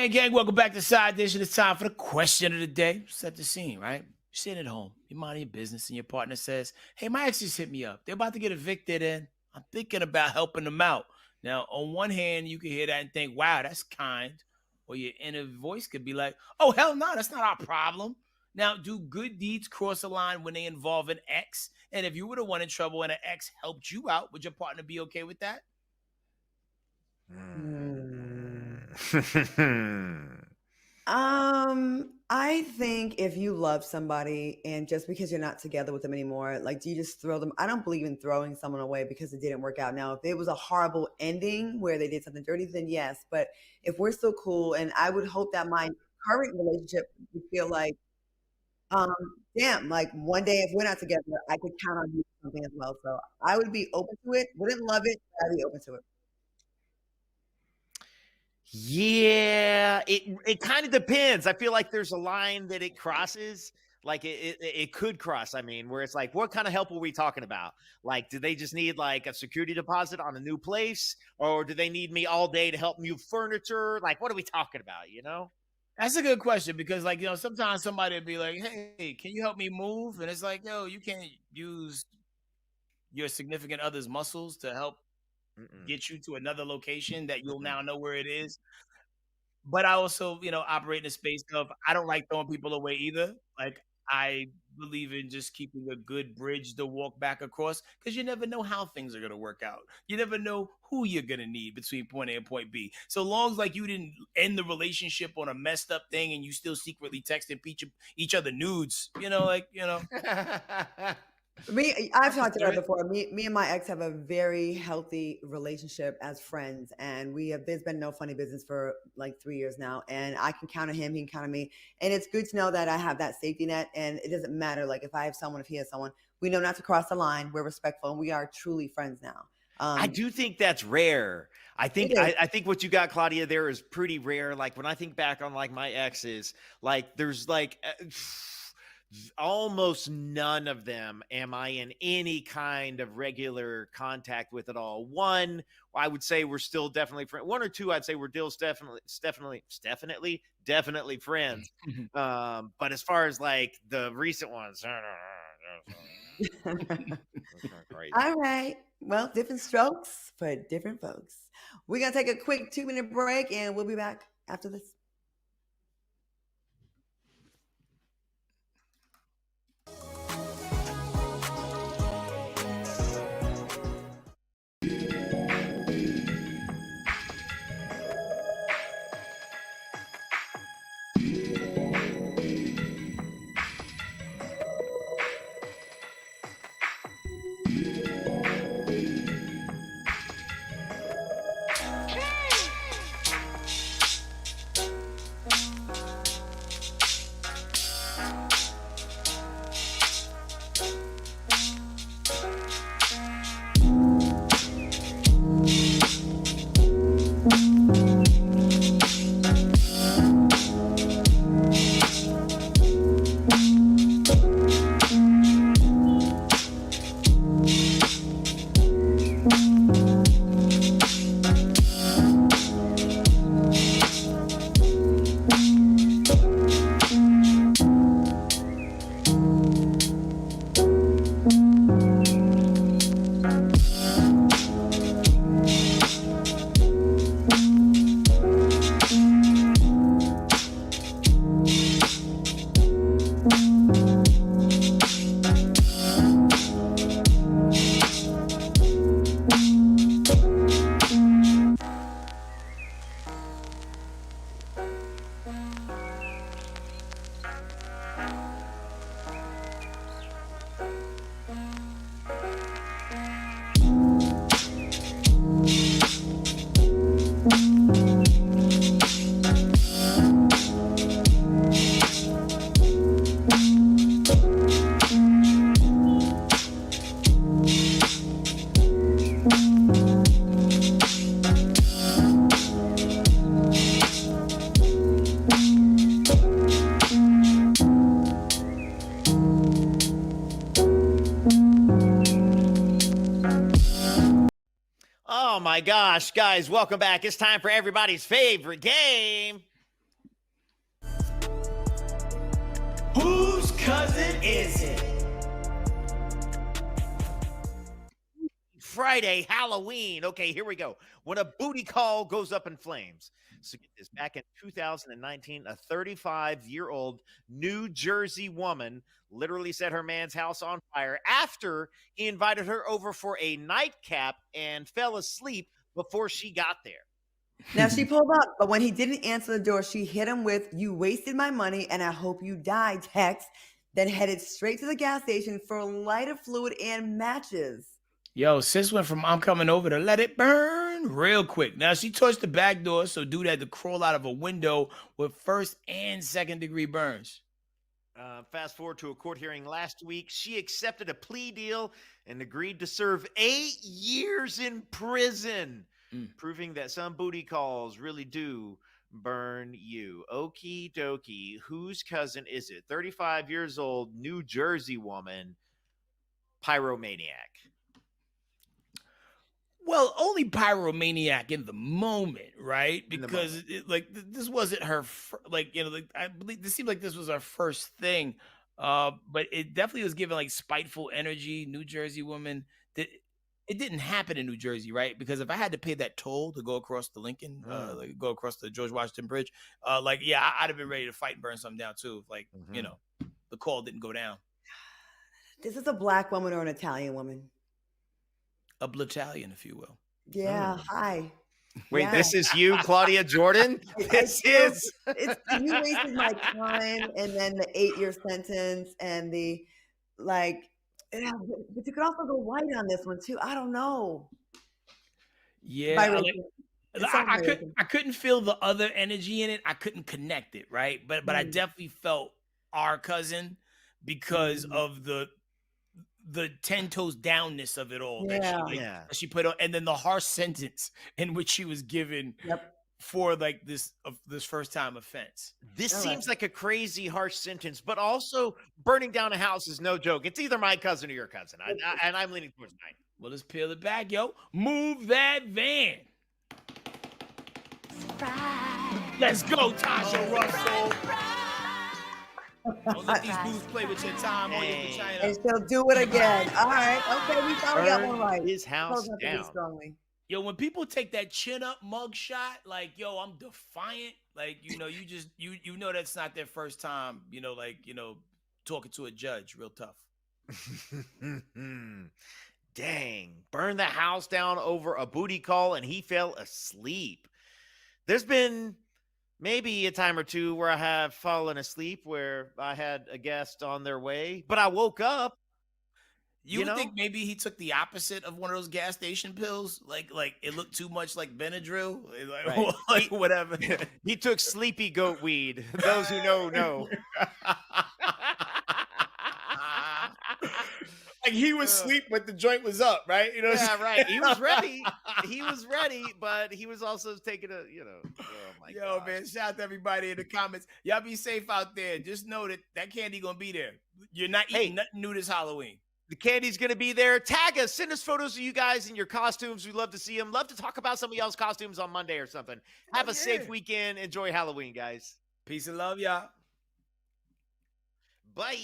Gang, welcome back to Side Dish. It's time for the question of the day. Set the scene, right? You're sitting at home, you're minding your business, and your partner says, hey, my ex just hit me up. They're about to get evicted, and I'm thinking about helping them out. Now, on one hand, you can hear that and think, wow, that's kind. Or your inner voice could be like, oh, hell no, that's not our problem. Now, do good deeds cross a line when they involve an ex? And if you were the one in trouble and an ex helped you out, would your partner be okay with that? I think if you love somebody and just because you're not together with them anymore, like, do you just throw them? I don't believe in throwing someone away because it didn't work out. Now, if it was a horrible ending where they did something dirty, then yes. But if we're still cool, and I would hope that my current relationship would feel like, damn, like one day if we're not together, I could count on you for something as well. So I would be open to it. Wouldn't love it, but I'd be open to it. Yeah, it kind of depends. I feel like there's a line that it crosses. Like it could cross. I mean, where it's like, what kind of help are we talking about? Like, do they just need like a security deposit on a new place, or do they need me all day to help move furniture? Like, what are we talking about? You know? That's a good question because, like, you know, sometimes somebody would be like, hey, can you help me move? And it's like, yo, you can't use your significant other's muscles to help get you to another location that you'll now know where it is. But I also, you know, operate in a space of I don't like throwing people away either. Like, I believe in just keeping a good bridge to walk back across because you never know how things are going to work out. You never know who you're going to need between point A and point B. So long as like you didn't end the relationship on a messed up thing and you still secretly texting each other nudes, I've I'm talked about it considerate. before. Me and my ex have a very healthy relationship as friends, and there's been no funny business for like 3 years now. And I can count on him, he can count on me, and it's good to know that I have that safety net. And it doesn't matter like if I have someone, if he has someone, we know not to cross the line. We're respectful, and we are truly friends now. I do think that's rare. I think It is. I think what you got, Claudia, there is pretty rare. Like when I think back on like my exes, like there's like almost none of them am I in any kind of regular contact with at all. One, I would say we're still definitely friends. One or two, I'd say we're still definitely friends. But as far as like the recent ones, crazy. All right. Well, different strokes for different folks. We're going to take a quick 2-minute break, and we'll be back after this. Oh my gosh, guys, welcome back. It's time for everybody's favorite game. Whose cousin is it? Friday, Halloween. Okay, here we go. When a booty call goes up in flames. So get this, back in 2019, a 35-year-old New Jersey woman literally set her man's house on fire after he invited her over for a nightcap and fell asleep before she got there. Now she pulled up, but when he didn't answer the door, she hit him with, "You wasted my money and I hope you die" text, then headed straight to the gas station for lighter fluid and matches. Yo, sis went from "I'm coming over" to "let it burn" real quick. Now she touched the back door, so dude had to crawl out of a window with first and second degree burns. Fast forward to a court hearing last week. She accepted a plea deal and agreed to serve 8 years in prison, proving that some booty calls really do burn you. Okie dokie. Whose cousin is it? 35 years old, New Jersey woman, pyromaniac. Well, only pyromaniac in the moment, right? Because this wasn't her I believe this seemed like this was our first thing. But it definitely was given like spiteful energy, New Jersey woman. That it didn't happen in New Jersey, right? Because if I had to pay that toll to go across the Lincoln, go across the George Washington Bridge, I'd have been ready to fight and burn something down too. the call didn't go down. This is a black woman or an Italian woman? A Blatalian, if you will. Yeah. Hi. Wait, Yeah. this is you, Claudia Jordan? This is. It's you wasted my time, and then the 8-year sentence, and the like. Yeah, but you could also go white on this one too. I don't know. Yeah, By I, like, racism. It's all by racism. I couldn't feel the other energy in it. I couldn't connect it, right? But I definitely felt our cousin because of the 10 toes downness of it all. That she put on, and then the harsh sentence in which she was given for like this first time offense. This seems like a crazy harsh sentence, but also burning down a house is no joke. It's either my cousin or your cousin, and I'm leaning towards mine. Well, let's peel it back, yo. Move that van. Let's go, Tasha Russell. Don't let these dudes play with your time or your vagina. And she'll do it again. All right. Okay, we finally got one right. His house Close up down. strongly. Yo, when people take that chin up mug shot, like, yo, I'm defiant. Like, you know, you know that's not their first time, you know, like, you know, talking to a judge real tough. Dang. Burn the house down over a booty call and he fell asleep. There's been maybe a time or two where I have fallen asleep where I had a guest on their way, but I woke up. You would think maybe he took the opposite of one of those gas station pills, like it looked too much like Benadryl, like, like whatever. He took sleepy goat weed. Those who know. Like he was asleep, but the joint was up, right? You know? Yeah, right. He was ready. He was ready, but he was also taking a, oh my Yo, man, shout out to everybody in the comments. Y'all be safe out there. Just know that candy gonna be there. You're not eating nothing new this Halloween. The candy's going to be there. Tag us. Send us photos of you guys in your costumes. We'd love to see them. Love to talk about some of y'all's costumes on Monday or something. Have a safe weekend. Enjoy Halloween, guys. Peace and love, y'all. Bye.